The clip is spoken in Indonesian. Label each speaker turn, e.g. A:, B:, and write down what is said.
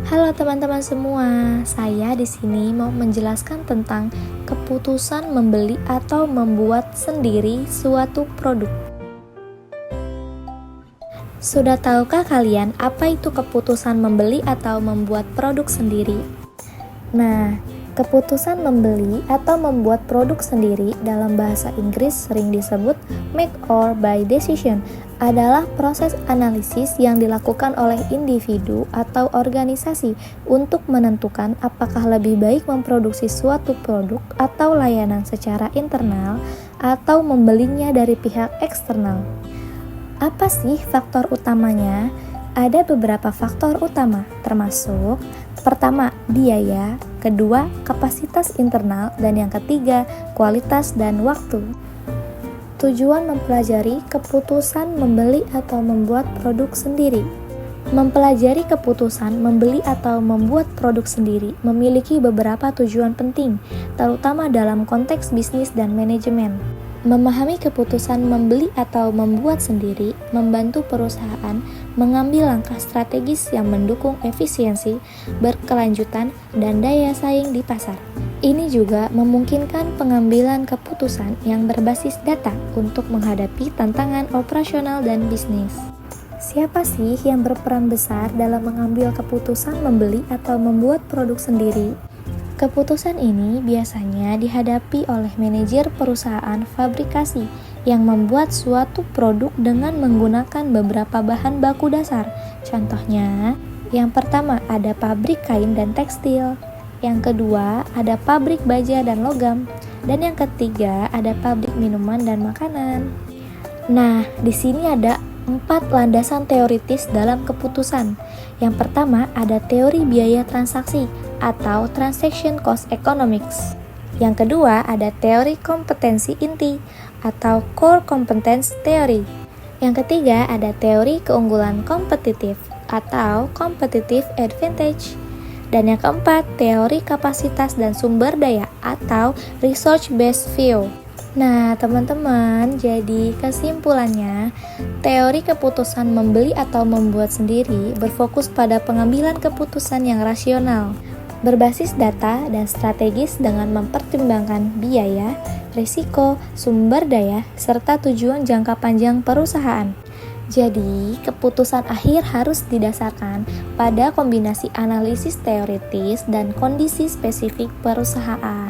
A: Halo teman-teman semua, saya di sini mau menjelaskan tentang keputusan membeli atau membuat sendiri suatu produk. Sudah tahukah kalian apa itu keputusan membeli atau membuat produk sendiri? Nah, keputusan membeli atau membuat produk sendiri dalam bahasa Inggris sering disebut make or buy decision adalah proses analisis yang dilakukan oleh individu atau organisasi untuk menentukan apakah lebih baik memproduksi suatu produk atau layanan secara internal atau membelinya dari pihak eksternal. Apa sih faktor utamanya? Ada beberapa faktor utama, termasuk pertama, biaya, kedua, kapasitas internal, dan yang ketiga, kualitas dan waktu. Tujuan mempelajari keputusan membeli atau membuat produk sendiri. Mempelajari keputusan membeli atau membuat produk sendiri memiliki beberapa tujuan penting, terutama dalam konteks bisnis dan manajemen. Memahami keputusan membeli atau membuat sendiri membantu perusahaan mengambil langkah strategis yang mendukung efisiensi, berkelanjutan, dan daya saing di pasar. Ini juga memungkinkan pengambilan keputusan yang berbasis data untuk menghadapi tantangan operasional dan bisnis. Siapa sih yang berperan besar dalam mengambil keputusan membeli atau membuat produk sendiri? Keputusan ini biasanya dihadapi oleh manajer perusahaan fabrikasi yang membuat suatu produk dengan menggunakan beberapa bahan baku dasar. Contohnya, yang pertama ada pabrik kain dan tekstil, yang kedua ada pabrik baja dan logam, dan yang ketiga ada pabrik minuman dan makanan. Nah, di sini ada 4 landasan teoritis dalam keputusan. Yang pertama ada teori biaya transaksi atau Transaction Cost Economics. Yang kedua ada teori kompetensi inti atau Core Competence Theory. Yang ketiga ada teori keunggulan kompetitif atau Competitive Advantage. Dan yang keempat teori kapasitas dan sumber daya atau Research Based View. Nah, teman-teman, jadi kesimpulannya, teori keputusan membeli atau membuat sendiri berfokus pada pengambilan keputusan yang rasional, berbasis data dan strategis dengan mempertimbangkan biaya, risiko, sumber daya, serta tujuan jangka panjang perusahaan. Jadi, keputusan akhir harus didasarkan pada kombinasi analisis teoritis dan kondisi spesifik perusahaan.